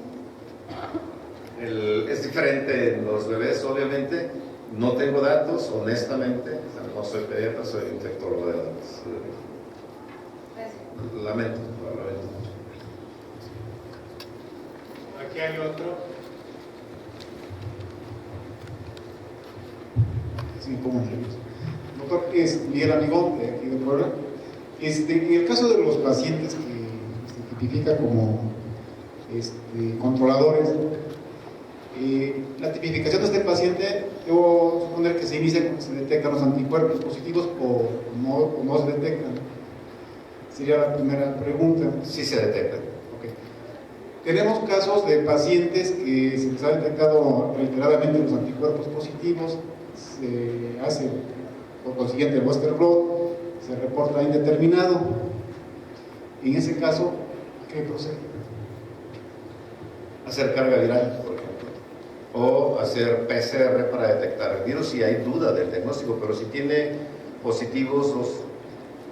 Es diferente en los bebés, obviamente. No tengo datos, honestamente. No soy pediatra, soy infectólogo de datos. Lamento. Aquí hay otro. Sí, ¿cómo no? Doctor, es Miguel Amigón, de aquí de Puebla. En el caso de los pacientes que se tipifican como controladores, la tipificación de este paciente, debo suponer que se inicia cuando se detectan los anticuerpos positivos o no se detectan. Sería la primera pregunta. Sí se detectan. Okay. Tenemos casos de pacientes que se les ha detectado reiteradamente los anticuerpos positivos, se hace por consiguiente el Western blot, se reporta indeterminado. En ese caso, ¿qué procede? Hacer carga viral, por ejemplo, o hacer PCR para detectar el virus si hay duda del diagnóstico, pero si tiene positivos,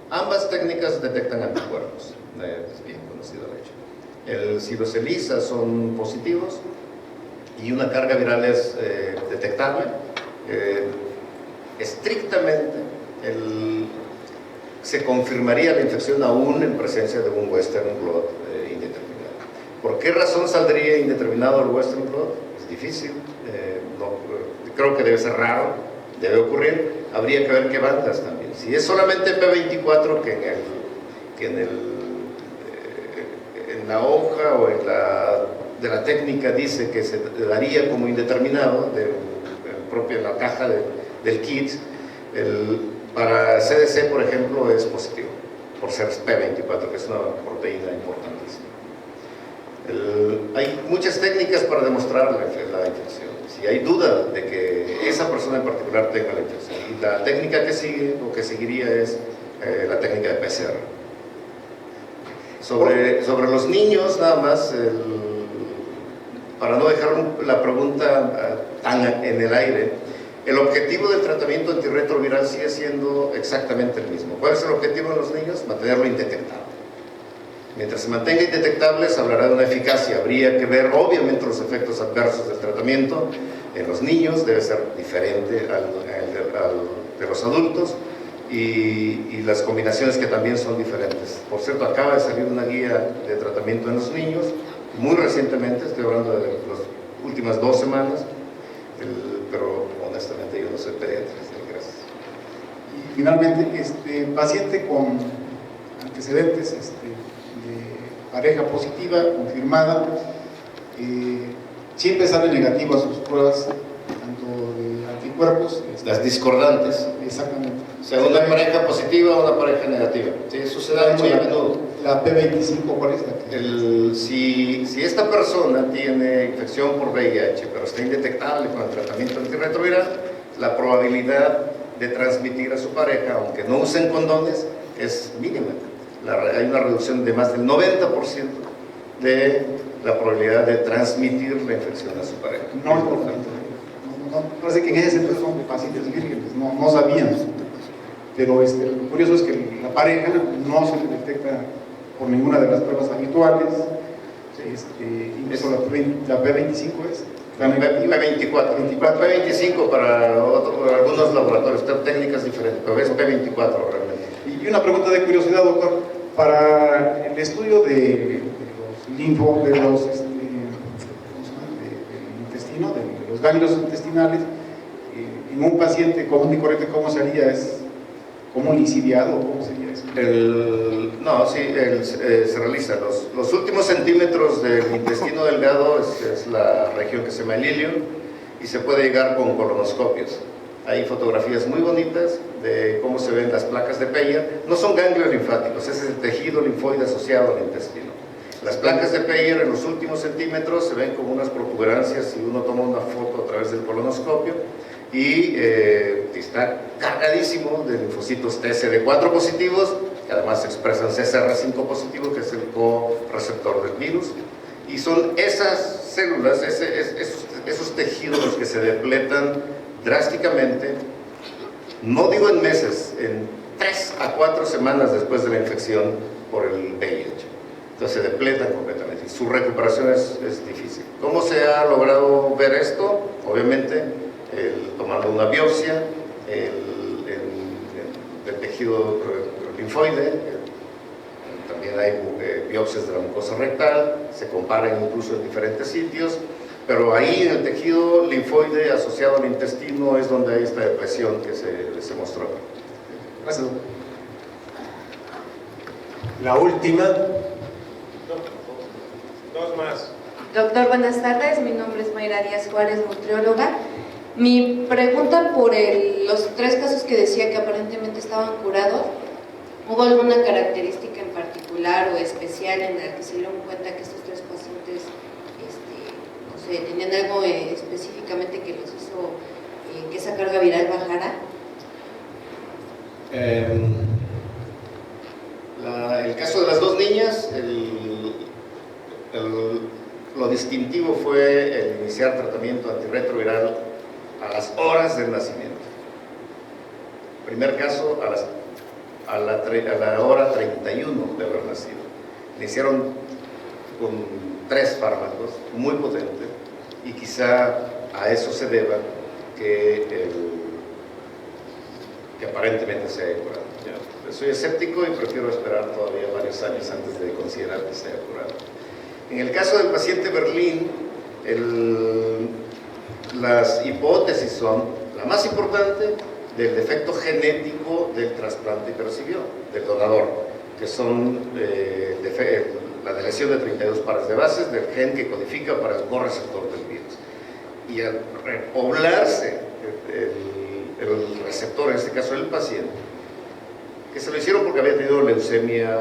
ambas técnicas detectan anticuerpos, es bien conocido el hecho. Si los ELISA son positivos y una carga viral es detectable, estrictamente se confirmaría la infección aún en presencia de un Western blot indeterminado. ¿Por qué razón saldría indeterminado el Western blot? Es difícil, creo que debe ser raro, debe ocurrir. Habría que ver qué bandas también. Si es solamente P24 que en la hoja o de la técnica dice que se daría como indeterminado, propio en la caja del kit, para CDC, por ejemplo, es positivo, por ser P24, que es una proteína importantísima. Hay muchas técnicas para demostrar la infección. Si hay duda de que esa persona en particular tenga la infección, y la técnica que sigue o que seguiría es la técnica de PCR. Sobre los niños, nada más, para no dejar la pregunta tan en el aire, El objetivo del tratamiento antirretroviral sigue siendo exactamente el mismo. ¿Cuál es el objetivo en los niños? Mantenerlo indetectable. Mientras se mantenga indetectable, se hablará de una eficacia. Habría que ver, obviamente, los efectos adversos del tratamiento. En los niños debe ser diferente al de los adultos, y las combinaciones que también son diferentes. Por cierto, acaba de salir una guía de tratamiento en los niños, muy recientemente, estoy hablando de las últimas 2 semanas, pero honestamente yo no soy pediatra. Gracias. Y finalmente, paciente con antecedentes de pareja positiva, confirmada, siempre sale negativo a sus pruebas, tanto de anticuerpos. Las discordantes. Exactamente. O sea, una pareja positiva o una pareja negativa. Sí, sucede muy a menudo. La P25, ¿cuál es la que? Si esta persona tiene infección por VIH, pero está indetectable con el tratamiento antirretroviral, la probabilidad de transmitir a su pareja, aunque no usen condones, es mínima. Hay una reducción de más del 90% de la probabilidad de transmitir la infección a su pareja. No, parece que en ese centro son pacientes vírgenes, no sabían. Pero lo curioso es que la pareja no se detecta por ninguna de las pruebas habituales. Incluso la P25 es la P24. P25 para algunos laboratorios, técnicas diferentes, pero es P24 realmente. Y una pregunta de curiosidad, doctor. Para el estudio de los linfo, del intestino, de los ganglios intestinales, en un paciente común y corriente, ¿cómo se haría? ¿Es como lisiviado? ¿Cómo sería eso? Se realiza. Los últimos centímetros del intestino delgado es la región que se llama el ilio, y se puede llegar con colonoscopios. Hay fotografías muy bonitas de cómo se ven las placas de Peyer. No son ganglios linfáticos, ese es el tejido linfoide asociado al intestino. Las placas de Peyer en los últimos centímetros se ven como unas protuberancias si uno toma una foto a través del colonoscopio, y está cargadísimo de linfocitos TCD4 positivos, que además expresan CCR5 positivo, que es el co-receptor del virus, y son esas células, esos tejidos los que se depletan drásticamente, no digo en meses, en 3 a 4 semanas después de la infección por el VIH. Entonces se depletan completamente y su recuperación es difícil. ¿Cómo se ha logrado ver esto? Obviamente tomando una biopsia del tejido linfoide. También hay biopsias de la mucosa rectal, se comparan incluso en diferentes sitios, pero ahí en el tejido linfoide asociado al intestino es donde hay esta depresión que se mostró. Gracias, doctor. La última. Dos más. Doctor, buenas tardes. Mi nombre es Mayra Díaz Juárez, nutrióloga. Mi pregunta por los 3 casos que decía que aparentemente estaban curados, ¿hubo alguna característica en particular o especial en la que se dieron cuenta que estos 3 pacientes tenían algo específicamente que los hizo que esa carga viral bajara? El caso de las 2 niñas, lo distintivo fue el iniciar tratamiento antirretroviral a las horas del nacimiento. Primer caso a la hora 31 de haber nacido. Iniciaron con 3 fármacos muy potentes, y quizá a eso se deba que aparentemente se haya curado. Soy escéptico y prefiero esperar todavía varios años antes de considerar que se haya curado. En el caso del paciente Berlín, las hipótesis son, la más importante, del defecto genético del trasplante que recibió, del donador, que son la deleción de 32 pares de bases del gen que codifica para el correceptor del virus. Y al repoblarse el receptor, en este caso el paciente, que se lo hicieron porque había tenido leucemia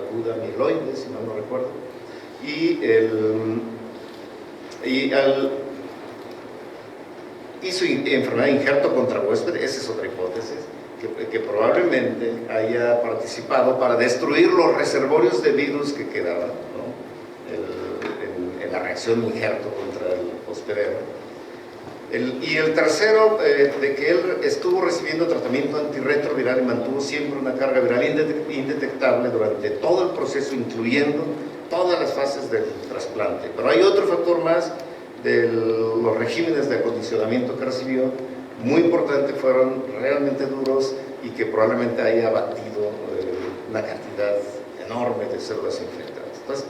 aguda mieloide, si mal no recuerdo, hizo enfermedad de injerto contra huésped. Esa es otra hipótesis, que probablemente haya participado para destruir los reservorios de virus que quedaban, ¿no? en la reacción de injerto contra el hospedero. Y el tercero, de que él estuvo recibiendo tratamiento antirretroviral y mantuvo siempre una carga viral indetectable durante todo el proceso, incluyendo todas las fases del trasplante. Pero hay otro factor más de los regímenes de acondicionamiento que recibió, muy importante, fueron realmente duros y que probablemente haya abatido una cantidad enorme de células infectadas. Entonces,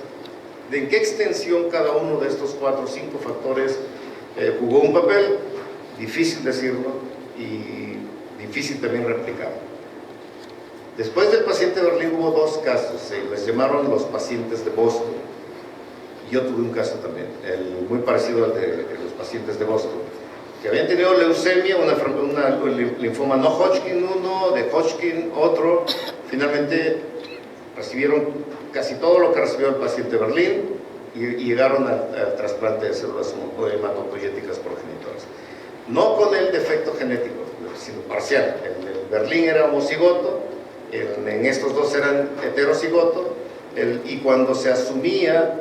¿en qué extensión cada uno de estos 4 o 5 factores jugó un papel? Difícil decirlo y difícil también replicarlo. Después del paciente Berlín hubo 2 casos, les llamaron los pacientes de Boston. Yo tuve un caso también, muy parecido al de los pacientes de Boston, que habían tenido leucemia, un linfoma no Hodgkin, uno de Hodgkin, otro. Finalmente recibieron casi todo lo que recibió el paciente Berlín y llegaron al trasplante de células hematopoyéticas progenitoras. No con el defecto genético, sino parcial. El Berlín era homocigoto, en estos 2 eran heterocigoto, y cuando se asumía,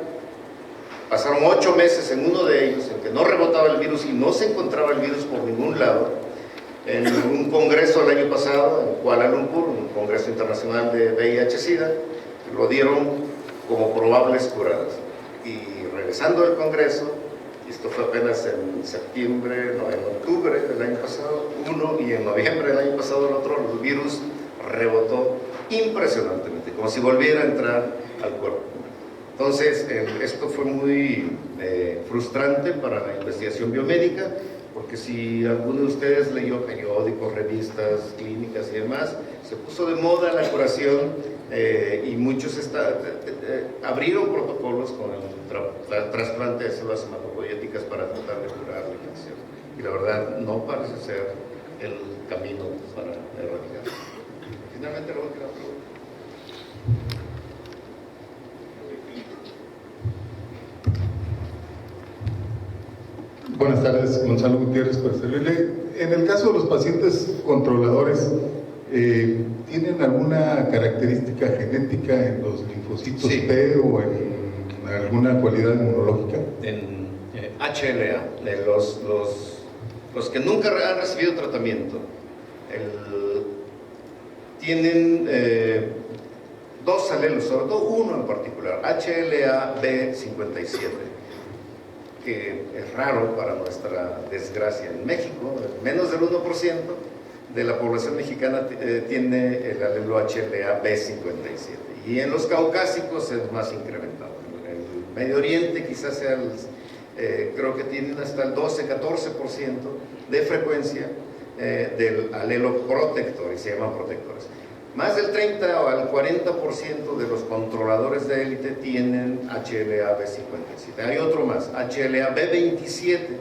pasaron 8 meses en uno de ellos en que no rebotaba el virus y no se encontraba el virus por ningún lado. En un congreso el año pasado en Kuala Lumpur, un congreso internacional de VIH-Sida, lo dieron como probables curadas. Y regresando del congreso, esto fue apenas en septiembre, no, en octubre del año pasado, uno, y en noviembre del año pasado el otro, el virus rebotó impresionantemente, como si volviera a entrar al cuerpo. Entonces, esto fue muy frustrante para la investigación biomédica, porque si alguno de ustedes leyó periódicos, revistas clínicas y demás, se puso de moda la curación y muchos abrieron protocolos con el trasplante de células hematopoyéticas para tratar de curar la infección. Y la verdad no parece ser el camino para erradicar. Finalmente, la última pregunta. Buenas tardes, Gonzalo Gutiérrez, para servirle. En el caso de los pacientes controladores, ¿tienen alguna característica genética en los linfocitos Sí. T o en alguna cualidad inmunológica? En HLA, los que nunca han recibido tratamiento, tienen 2 alelos, sobre todo uno en particular, HLA-B57, que es raro para nuestra desgracia. En México, menos del 1% de la población mexicana tiene el alelo HLA-B57, y en los caucásicos es más incrementado. En el Medio Oriente quizás sea, creo que tienen hasta el 12-14% de frecuencia del alelo protector, y se llaman protectores. Más del 30 o al 40% de los controladores de élite tienen HLA-B57. Hay otro más, HLA-B27.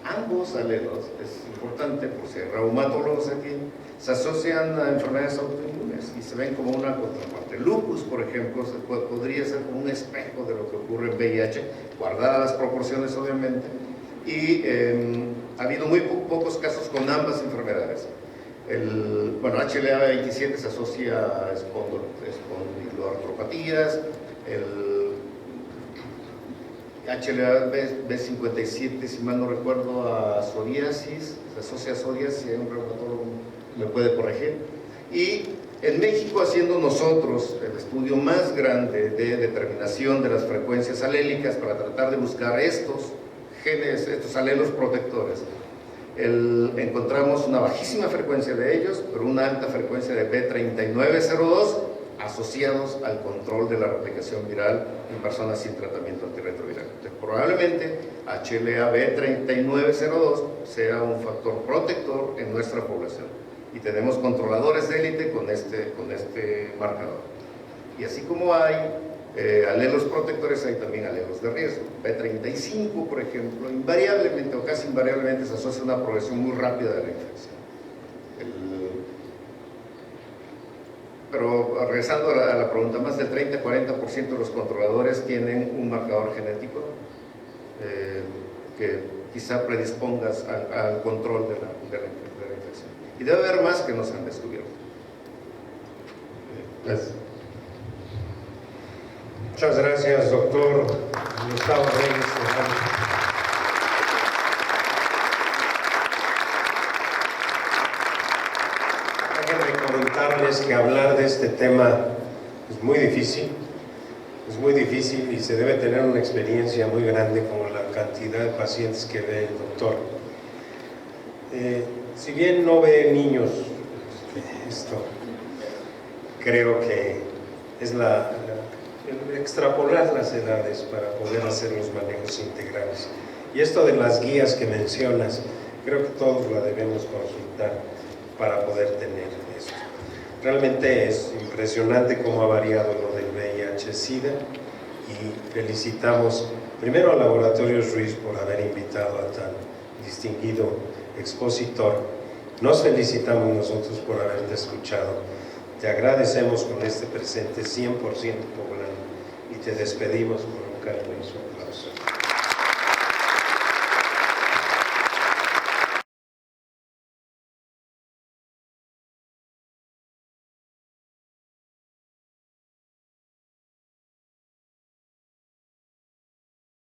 Ambos alelos, es importante por ser reumatólogos aquí, se asocian a enfermedades autoinmunes y se ven como una contraparte. Lupus, por ejemplo, podría ser como un espejo de lo que ocurre en VIH, guardadas las proporciones obviamente, y ha habido muy pocos casos con ambas enfermedades. HLA-27 se asocia a espondiloartropatías, el HLA-B57, si mal no recuerdo, a psoriasis, se asocia a psoriasis, si hay un reumatólogo me puede corregir. Y en México, haciendo nosotros el estudio más grande de determinación de las frecuencias alélicas para tratar de buscar estos genes, estos alelos protectores, encontramos una bajísima frecuencia de ellos, pero una alta frecuencia de B3902 asociados al control de la replicación viral en personas sin tratamiento antirretroviral. Entonces, probablemente HLA-B3902 sea un factor protector en nuestra población, y tenemos controladores de élite con este marcador. Y así como hay alelos protectores, hay también alelos de riesgo. B35, por ejemplo, invariablemente o casi invariablemente se asocia a una progresión muy rápida de la infección. Pero regresando a la pregunta, más del 30-40% de los controladores tienen un marcador genético que quizá predispongas al control de la infección. Y debe haber más que no se han descubierto. Gracias. Muchas gracias, doctor Gustavo Reyes. es que hablar de este tema es muy difícil y se debe tener una experiencia muy grande con la cantidad de pacientes que ve el doctor. Si bien no ve niños, esto creo que es extrapolar las edades para poder hacer los manejos integrales. Y esto de las guías que mencionas, creo que todos la debemos consultar para poder tener esto. Realmente es impresionante cómo ha variado lo del VIH-Sida y felicitamos primero al Laboratorio Ruiz por haber invitado a tan distinguido expositor. Nos felicitamos nosotros por haberte escuchado. Te agradecemos con este presente 100% poblano y te despedimos con un cariñoso aplauso.